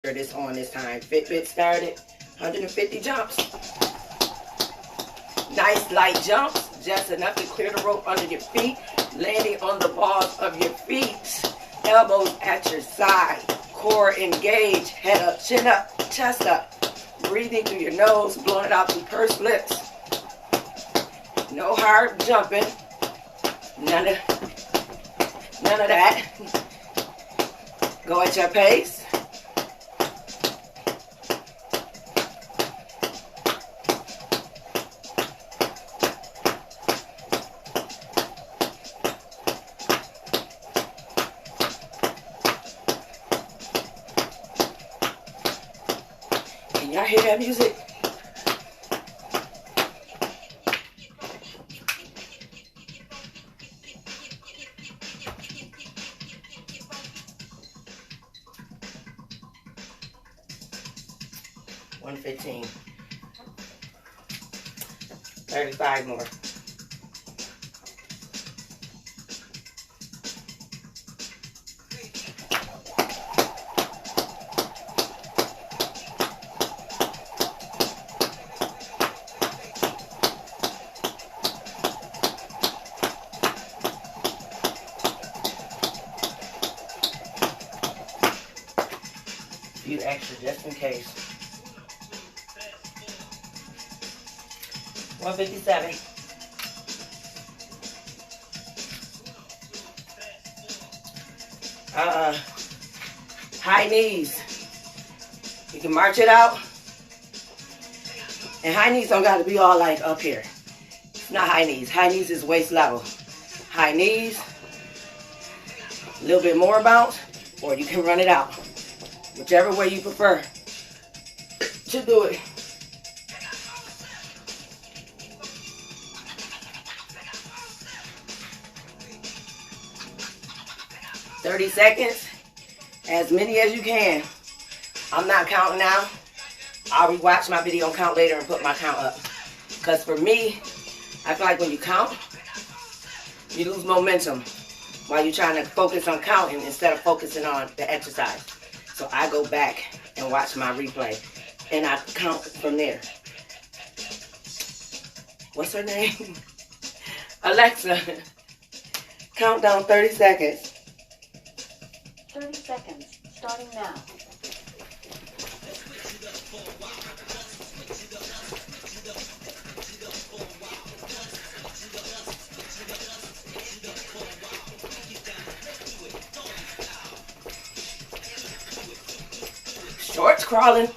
This on this time. Fitbit started 150 jumps. Nice light jumps, just enough to clear the rope under your feet, landing on the balls of your feet, elbows at your side, core engaged, head up, chin up, chest up, breathing through your nose, blowing it out through pursed lips. No hard jumping, none of that. Go at your pace. Can y'all hear that music? $115. 35 more. Few extra just in case. 157. High knees. You can march it out. And high knees don't got to be all like up here. It's not high knees. High knees is waist level. High knees. A little bit more bounce. Or you can run it out. Whichever way you prefer to do it. $30 seconds, as many as you can. I'm not counting now. I'll rewatch my video and count later and put my count up. Because for me, I feel like when you count, you lose momentum while you're trying to focus on counting instead of focusing on the exercise. So I go back and watch my replay, and I count from there. What's her name? Alexa, count down 30 seconds. 30 seconds, starting now. Shorts crawling.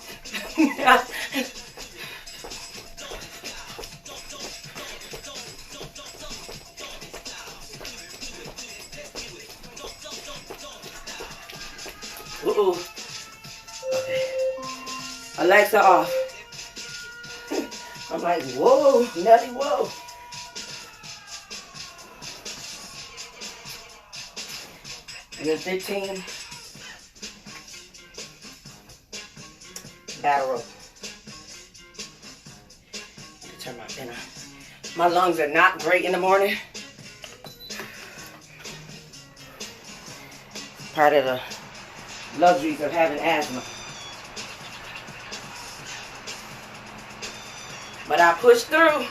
Ooh. Okay. Alexa off. I'm like, whoa, Nelly, whoa. And then 15. Battle rope. Turn my pen on. My lungs are not great in the morning. Part of the luxuries of having asthma. But I pushed through.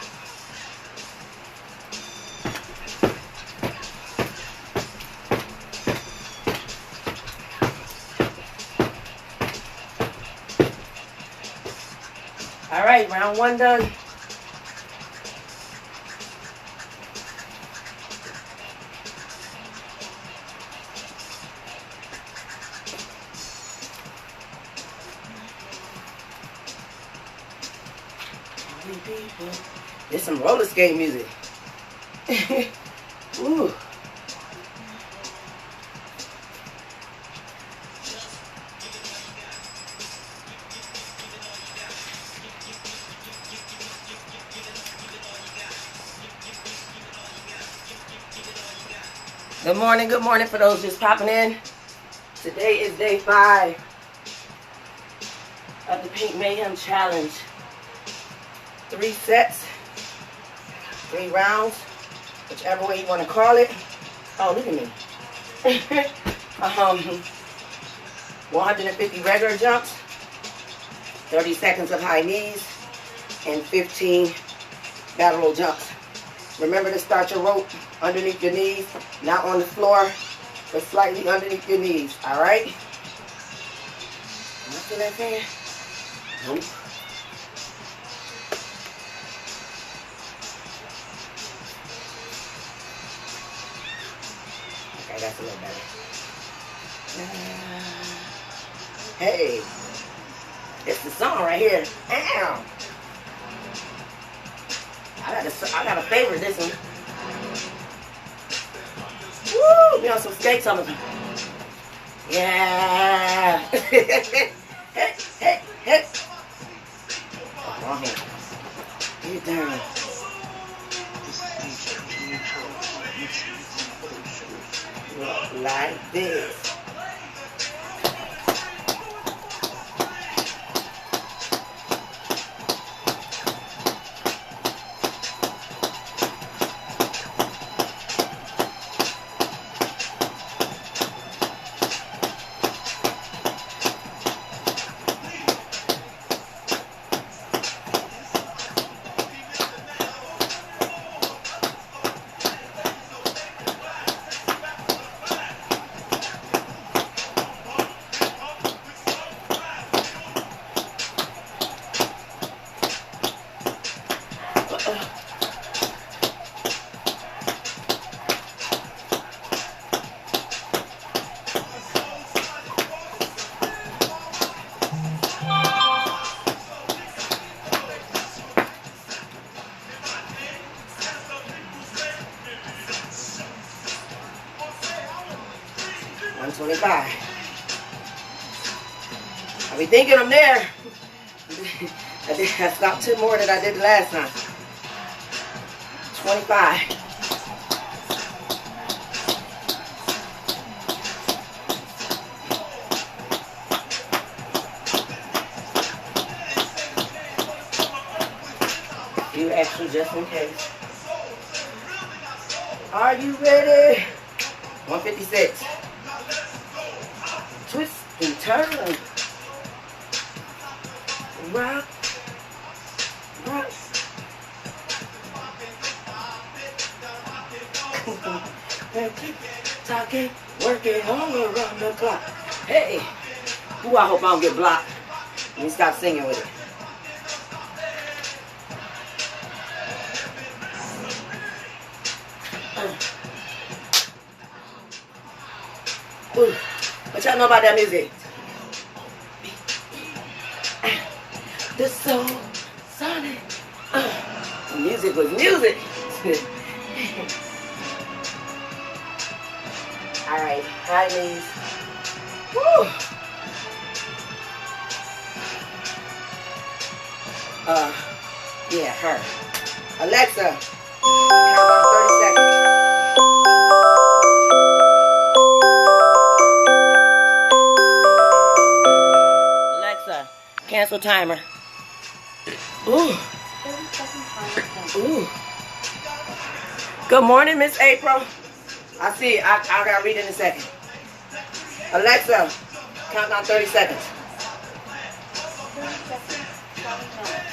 All right, round one done. There's some roller skate music. Ooh. Good morning for those just popping in. Today is day 5 of the PnK Mayhem Challenge. 3 sets, 3 rounds, whichever way you want to call it. Oh, look at me. 150 regular jumps, 30 seconds of high knees, and 15 lateral jumps. Remember to start your rope underneath your knees, not on the floor, but slightly underneath your knees, all right? Can I feel that fan? Nope. Okay, that's a little better. Hey, it's the song right here. Ow. I got a favorite, this one. Woo! Be on some skates on them. Yeah. Hey, hey, hey. Come on here. Get down. Like this. I be thinking I'm there. I stopped 2 more than I did the last time. 25. Few extra just in case. Are you ready? 156. Twist and turn. Rock. Rock. Talking, working all around the clock. Hey. Ooh, I hope I don't get blocked. Let me stop singing with it. Ooh. What y'all know about that music? The soul sonic. Music was music. Alright, high knees. Woo! Yeah, her. Alexa, count down 30 seconds. Cancel timer. Ooh. Ooh. Good morning, Miss April. I see. I gotta read in a second. Alexa, count down 30 seconds. 30 seconds. Starting now.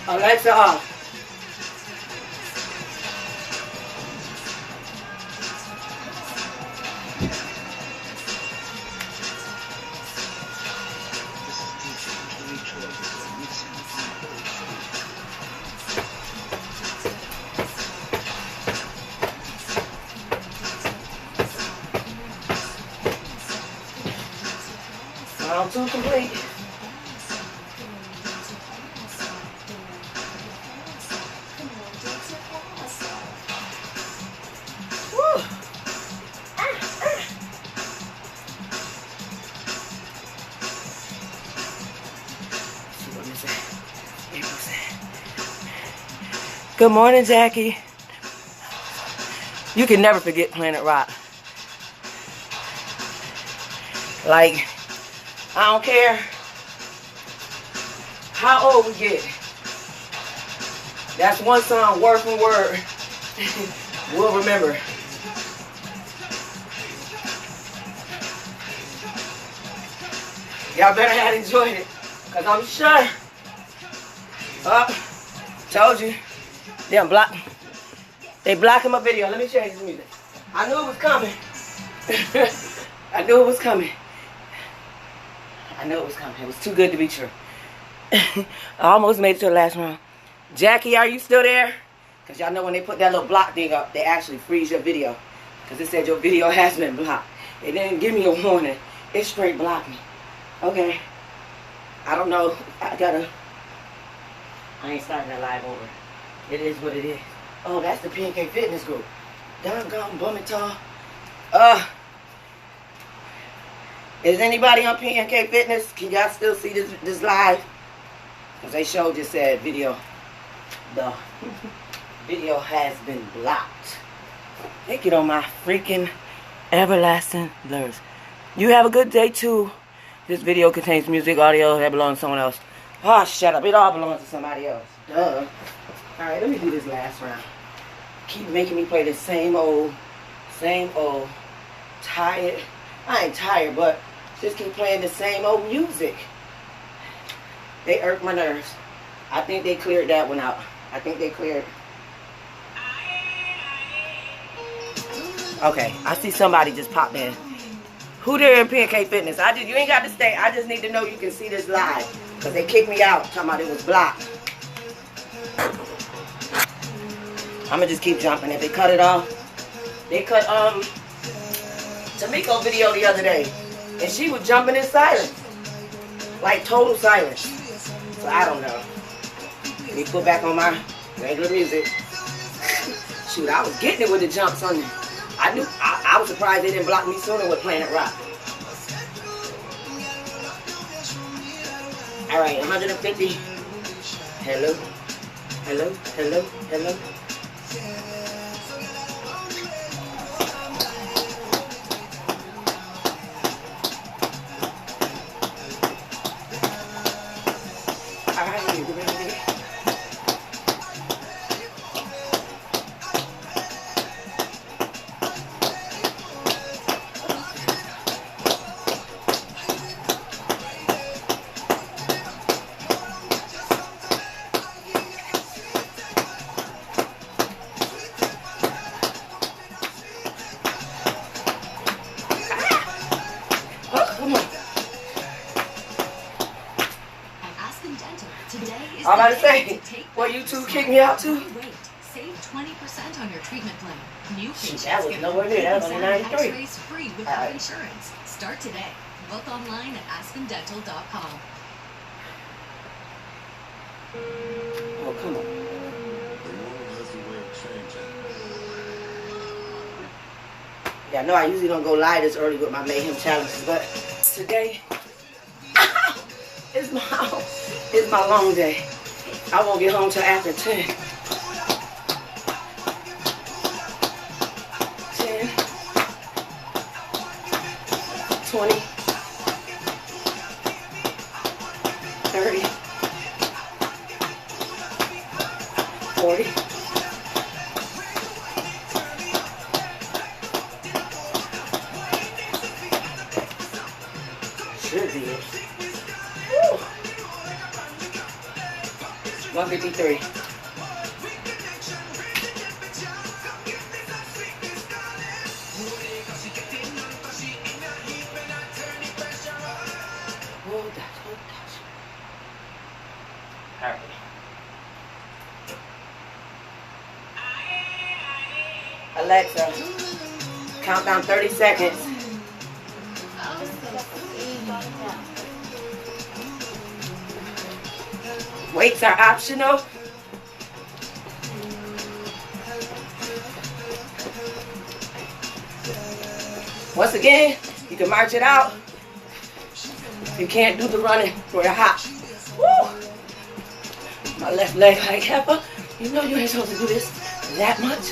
Alexa off. Round 2 complete. Good morning, Jackie. You can never forget Planet Rock. Like, I don't care how old we get. That's one song, word for word, we'll remember. Y'all better have enjoyed it, because I'm sure. Told you. They blocking my video. Let me change the music. I knew it was coming. I knew it was coming. I knew it was coming. It was too good to be true. I almost made it to the last round. Jackie, are you still there? Because y'all know when they put that little block thing up, they actually freeze your video. Because it said your video has been blocked. It didn't give me a warning. It straight blocked me. Okay. I don't know. I ain't starting that live over. It is what it is. Oh, that's the PnK Fitness group. Doggone Bummitall. Is anybody on PnK Fitness? Can y'all still see this live? Because they showed just said video. The video has been blocked. They get on my freaking everlasting nerves. You have a good day too. This video contains music, audio that belongs to someone else. Oh, shut up. It all belongs to somebody else. Duh. Alright, let me do this last round. Keep making me play the same old, tired. I ain't tired, but just keep playing the same old music. They irk my nerves. I think they cleared that one out. I think they cleared. Okay, I see somebody just popped in. Who there in PnK Fitness? You ain't got to stay. I just need to know you can see this live. Because they kicked me out talking about it was blocked. I'm going to just keep jumping. If they cut it off. They cut Tamiko video the other day. And she was jumping in silence. Like total silence. So I don't know. Let me put back on my regular music. Shoot, I was getting it with the jumps on there. I was surprised they didn't block me sooner with Planet Rock. Alright, 150. Hello. Hello. Hello. Hello. Alright, you ready? I'm about to say, well, you two kick me out too? Save 20% on your treatment plan. New patients that was nowhere near. That was only 93. X-rays free without insurance. Start today. Book online at aspendental.com. Oh, come on. Yeah, I know I usually don't go live this early with my Mayhem challenges, but today is my long day. I won't get home till after 10. 10, 20, 30, 40. Should be it. 153. Oh gosh. All right. Alexa, count down 30 seconds. Weights are optional. Once again, you can march it out. You can't do the running for your hop. Woo! My left leg like heifer. You know you ain't supposed to do this that much.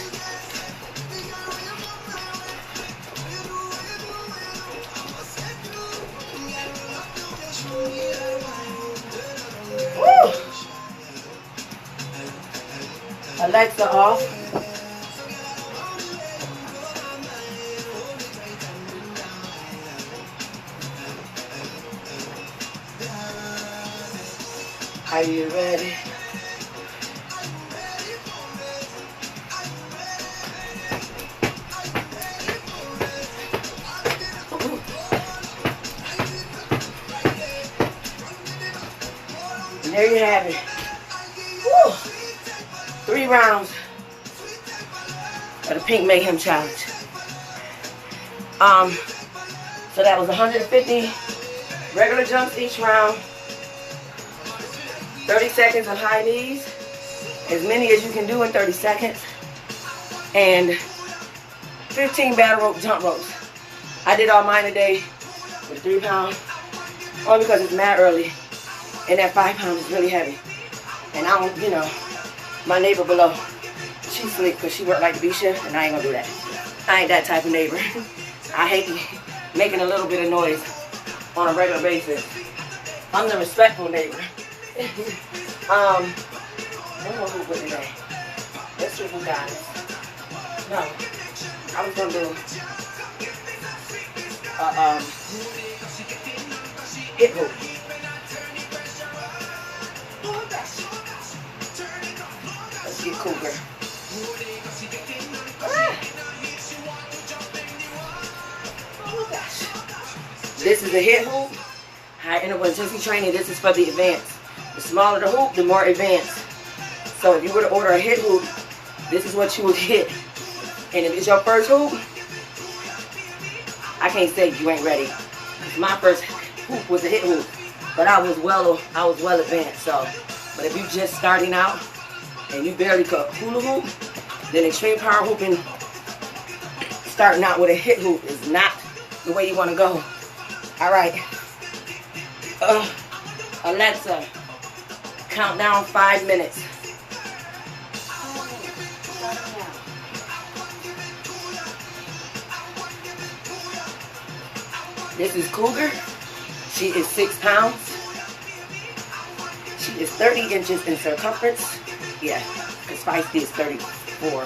Woo! Alexa off. Are you ready? And there you have it. Woo! 3 rounds of the PnK Mayhem challenge. So that was 150 regular jumps each round. 30 seconds of high knees, as many as you can do in 30 seconds, and 15 battle rope jump ropes. I did all mine today with 3 pounds, only because it's mad early, and that 5 pounds is really heavy. And I don't, you know, my neighbor below, she sleep because she worked like the B shift, and I ain't gonna do that. I ain't that type of neighbor. I hate making a little bit of noise on a regular basis. I'm the respectful neighbor. One more hoop with today. Let's see who got it. No, I was gonna do hip hoop. Let's get Cougar. Oh gosh. This is a hip hoop. High interval intensity training. This is for the advanced. The smaller the hoop, the more advanced. So if you were to order a hit hoop, this is what you would get. And if it's your first hoop, I can't say you ain't ready. My first hoop was a hit hoop, but I was well advanced. So, but if you just starting out and you barely could hula hoop, then extreme power hooping, starting out with a hit hoop is not the way you want to go. All right. Alexa, count down 5 minutes. This is Cougar. She is 6 pounds. She is 30 inches in circumference. Yeah, because Feisty is 34.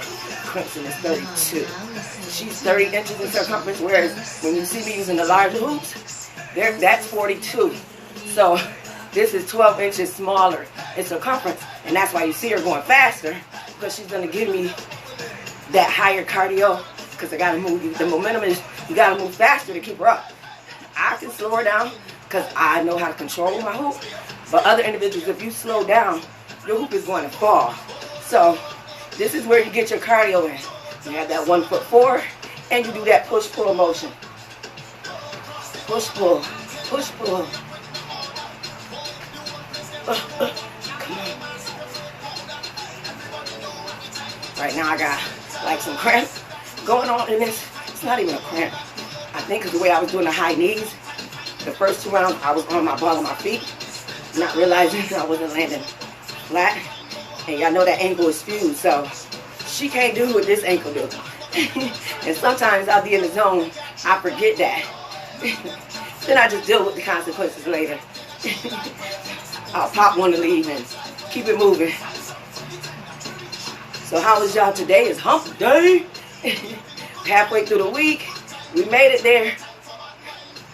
Crimson is 32. She's 30 inches in circumference, whereas when you see me using the larger hoops, that's 42. So this is 12 inches smaller in circumference, and that's why you see her going faster, because she's going to give me that higher cardio, because I got to move. The momentum is, you got to move faster to keep her up. I can slow her down because I know how to control my hoop, but other individuals, if you slow down, your hoop is going to fall. So this is where you get your cardio in. You have that 1 foot forward, and you do that push-pull motion. Push-pull, push-pull. Come on. Right now I got like some cramp going on in this. It's not even a cramp. I think it's the way I was doing the high knees. The first 2 rounds I was on my ball on my feet, not realizing I wasn't landing flat. And y'all know that ankle is fused, so she can't do what this ankle do. And sometimes I'll be in the zone, I forget that. Then I just deal with the consequences later. I'll pop one to leave and keep it moving. So how was y'all today? It's hump day. Halfway through the week. We made it there.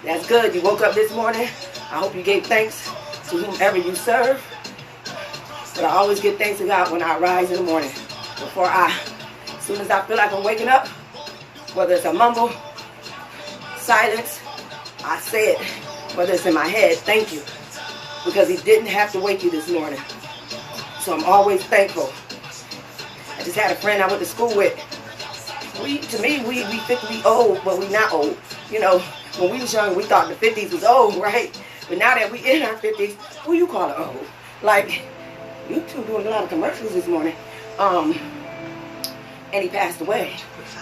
That's good. You woke up this morning. I hope you gave thanks to whomever you serve. But I always give thanks to God when I rise in the morning. As soon as I feel like I'm waking up, whether it's a mumble, silence, I say it. Whether it's in my head, thank you. Because he didn't have to wake you this morning. So I'm always thankful. I just had a friend I went to school with. We 50 old, but we not old. You know, when we was young, we thought the 50s was old, right? But now that we in our 50s, who you call it old? Like, you two doing a lot of commercials this morning. And he passed away.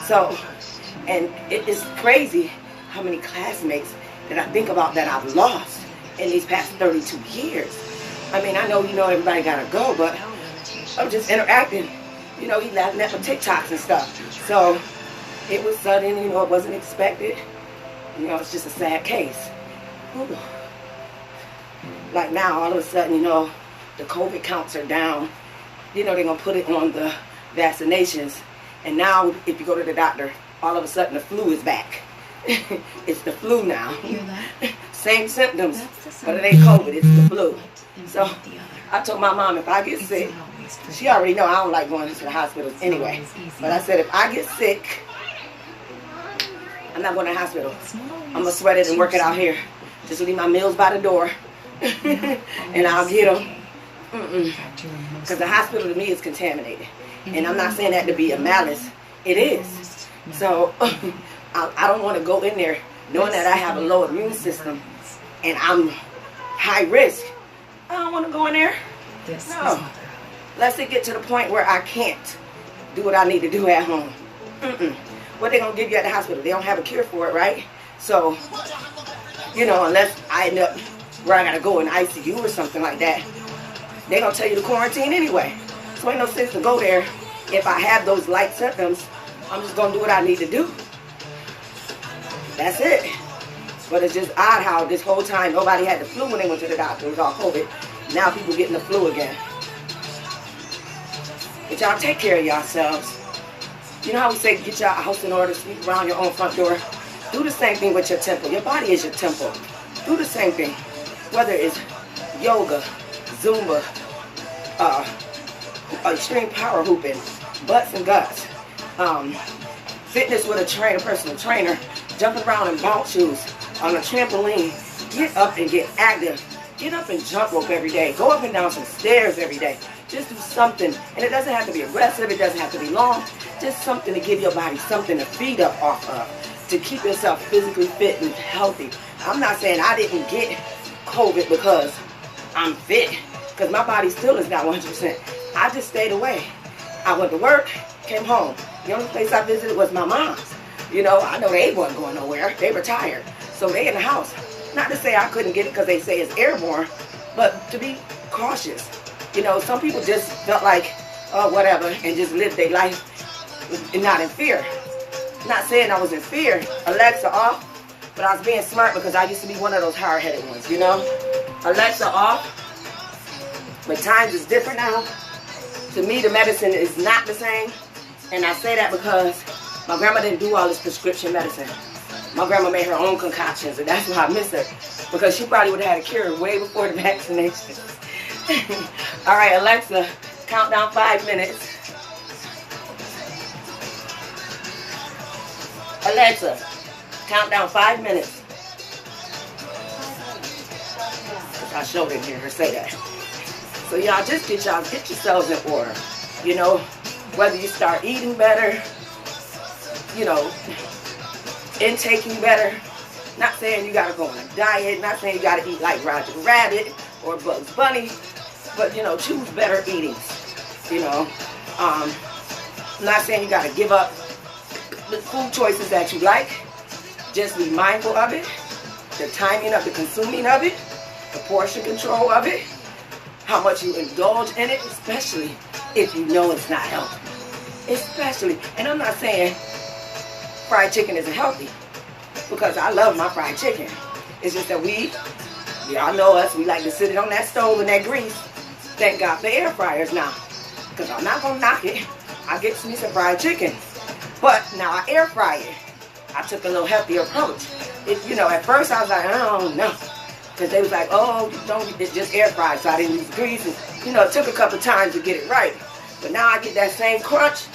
So, and it is crazy how many classmates that I think about that I've lost in these past 32 years. I mean, I know, you know, everybody gotta go, but I'm just interacting. You know, he laughing at my TikToks and stuff. So it was sudden, you know, it wasn't expected. You know, it's just a sad case. Ooh. Like now, all of a sudden, you know, the COVID counts are down. You know, they're going to put it on the vaccinations. And now, if you go to the doctor, all of a sudden the flu is back. It's the flu now. Hear that? Same symptoms, That's the but sound it ain't COVID, it's the flu. and So not the other. I told my mom if I get It's sick, not always pretty. she already know I don't like going to the hospitals anyway. always easy. But I said if I get sick, I'm not going to the hospital. It's not always I'm going to sweat it and work it out here. Just leave my meals by the door. And I'll get them. Because the hospital to me is contaminated. And I'm not saying that to be a malice. It is. So I don't want to go in there knowing that I have a low immune system and I'm high risk. I don't want to go in there. This is No. motherhood. Lest it get to the point where I can't do what I need to do at home. What they going to give you at the hospital? They don't have a cure for it, right? So, you know, unless I end up where I got to go in ICU or something like that, they're going to tell you to quarantine anyway. So ain't no sense to go there. If I have those light symptoms, I'm just going to do what I need to do. That's it. But it's just odd how this whole time nobody had the flu when they went to the doctor. It was all COVID. Now people getting the flu again. But y'all take care of yourselves. You know how we say get your house in order, sweep around your own front door? Do the same thing with your temple. Your body is your temple. Do the same thing. Whether it's yoga, Zumba, extreme power hooping, butts and guts, fitness with a trainer, personal trainer, jumping around in bounce shoes, on a trampoline. Get up and get active. Get up and jump rope every day. Go up and down some stairs every day. Just do something. And it doesn't have to be aggressive. It doesn't have to be long. Just something to give your body something to feed up off of. To keep yourself physically fit and healthy. I'm not saying I didn't get COVID because I'm fit. Because my body still is not 100%. I just stayed away. I went to work, came home. The only place I visited was my mom's. You know, I know they wasn't going nowhere. They retired. So they in the house. Not to say I couldn't get it because they say it's airborne, but to be cautious. You know, some people just felt like, oh, whatever, and just lived their life and not in fear. Not saying I was in fear. Alexa off, but I was being smart because I used to be one of those hard-headed ones, you know? Alexa off. But times is different now. To me, the medicine is not the same. And I say that because my grandma didn't do all this prescription medicine. My grandma made her own concoctions, and that's why I miss her. Because she probably would have had a cure way before the vaccination. All right, Alexa, count down 5 minutes. Alexa, count down 5 minutes. I showed it here, her say that. So y'all just get yourselves in order. You know, whether you start eating better, you know, intaking better. Not saying you gotta go on a diet, not saying you gotta eat like Roger Rabbit or Bugs Bunny, but you know, choose better eatings. You know, I'm not saying you gotta give up the food choices that you like. Just be mindful of it, the timing of the consuming of it, the portion control of it, how much you indulge in it, especially if you know it's not healthy. Especially, and I'm not saying fried chicken isn't healthy, because I love my fried chicken. It's just that y'all know us, we like to sit it on that stove and that grease. Thank God for air fryers now, because I'm not gonna knock it. I get me some fried chicken, but now I air fry it. I took a little healthier approach. You know, at first I was like, I don't know, because they was like, oh, it's just air fry, so I didn't use grease. And, you know, it took a couple times to get it right, but now I get that same crunch,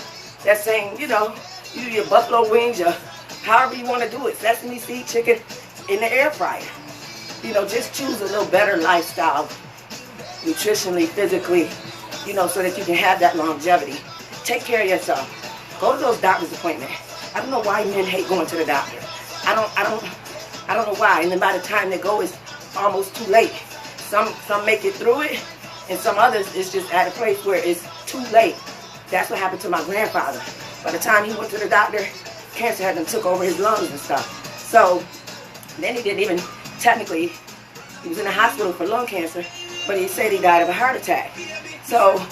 that same, you know, you do your buffalo wings, or however you want to do it, sesame seed chicken in the air fryer. You know, just choose a little better lifestyle, nutritionally, physically, you know, so that you can have that longevity. Take care of yourself. Go to those doctor's appointments. I don't know why men hate going to the doctor. I don't know why. And then by the time they go, it's almost too late. Some make it through it, and some others is just at a place where it's too late. That's what happened to my grandfather. By the time he went to the doctor, cancer had them took over his lungs and stuff. So then he didn't even, technically, he was in the hospital for lung cancer, but he said he died of a heart attack. So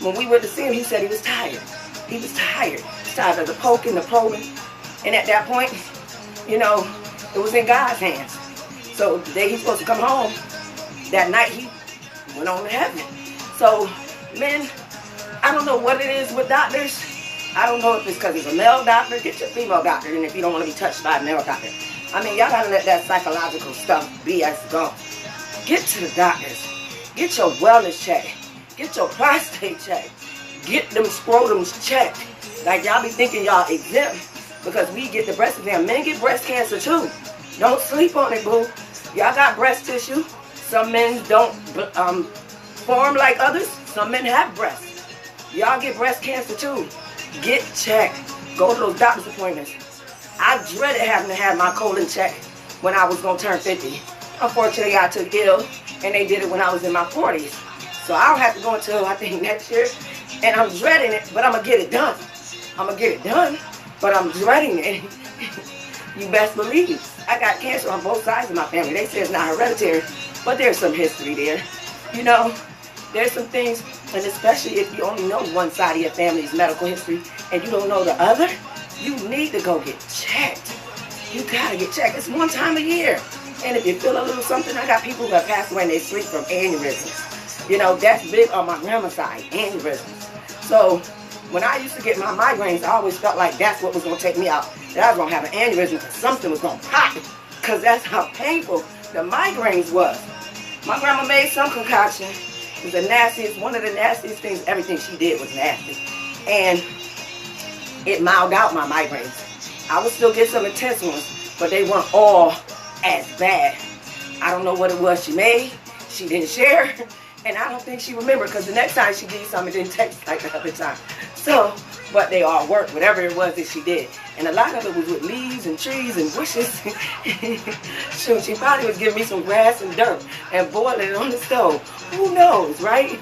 when we went to see him, he said he was tired. He was tired. He was tired of the poking, the probing. And at that point, you know, it was in God's hands. So the day he's supposed to come home, that night he went on to heaven. So, men, I don't know what it is with doctors. I don't know if it's because he's a male doctor. Get your female doctor, and if you don't want to be touched by a male doctor. I mean, y'all got to let that psychological stuff BS go. Get to the doctors. Get your wellness check. Get your prostate check. Get them scrotums checked. Like, y'all be thinking y'all exempt because we get the breast exam. Men get breast cancer, too. Don't sleep on it, boo. Y'all got breast tissue. Some men don't form like others. Some men have breasts. Y'all get breast cancer too. Get checked. Go to those doctor's appointments. I dreaded having to have my colon checked when I was going to turn 50. Unfortunately, I took ill, and they did it when I was in my 40s. So I don't have to go until, I think, next year. And I'm dreading it, but I'm going to get it done. I'm going to get it done, but I'm dreading it. You best believe. I got cancer on both sides of my family. They say it's not hereditary, but there's some history there. You know, there's some things, and especially if you only know one side of your family's medical history and you don't know the other, you need to go get checked. You gotta get checked. It's one time a year. And if you feel a little something, I got people who have passed away in their sleep from aneurysms. You know, that's big on my grandma's side, aneurysms. So when I used to get my migraines, I always felt like that's what was going to take me out. That I was going to have an aneurysm because something was going to pop. Because that's how painful the migraines was. My grandma made some concoction. It was the nastiest, one of the nastiest things. Everything she did was nasty. And it mild out my migraines. I would still get some intense ones, but they weren't all as bad. I don't know what it was she made. She didn't share. And I don't think she remembered because the next time she did something, it didn't taste like the other time. So, but they all worked, whatever it was that she did. And a lot of it was with leaves and trees and bushes. Shoot, she probably was giving me some grass and dirt and boiling it on the stove. Who knows, right?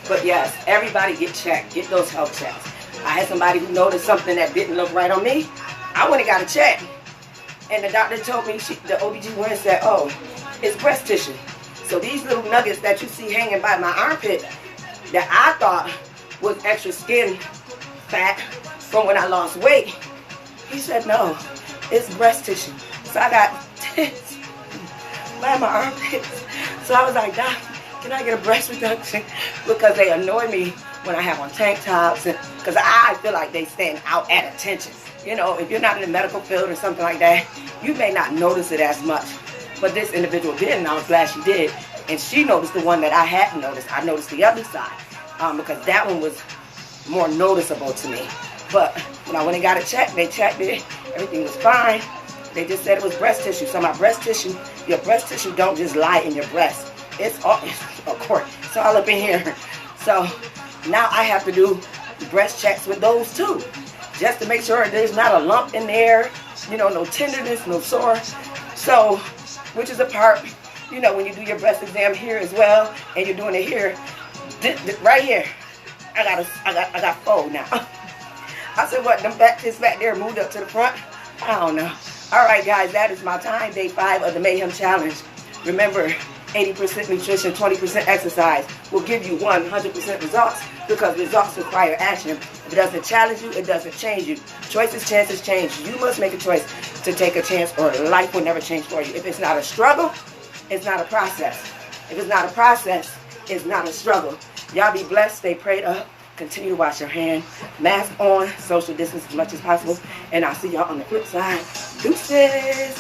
But yes, everybody get checked. Get those health checks. I had somebody who noticed something that didn't look right on me. I went and got a check. And the doctor told me, the OBGYN said, oh, it's breast tissue. So these little nuggets that you see hanging by my armpit that I thought was extra skin fat from when I lost weight, he said, no, it's breast tissue. So I got tits by my armpits. So I was like, Doc, can I get a breast reduction? Because they annoy me when I have on tank tops. Because I feel like they stand out at attention. You know, if you're not in the medical field or something like that, you may not notice it as much. But this individual did, and I was glad she did. And she noticed the one that I hadn't noticed. I noticed the other side because that one was more noticeable to me. But when I went and got it checked, they checked it. Everything was fine. They just said it was breast tissue. So my breast tissue, your breast tissue don't just lie in your breast. It's all, of course, it's all up in here. So now I have to do breast checks with those too. Just to make sure there's not a lump in there, you know, no tenderness, no sore. So, which is a part, you know, when you do your breast exam here as well, and you're doing it here, right here, I got fold now. I said, what, them this back there moved up to the front? I don't know. All right, guys, that is my time, day 5 of the Mayhem Challenge. Remember, 80% nutrition, 20% exercise will give you 100% results because results require action. If it doesn't challenge you, it doesn't change you. Choices, chances change. You must make a choice to take a chance or life will never change for you. If it's not a struggle, it's not a process. If it's not a process, it's not a struggle. Y'all be blessed, stay prayed up, continue to wash your hands, mask on, social distance as much as possible, and I'll see y'all on the flip side. Deuces!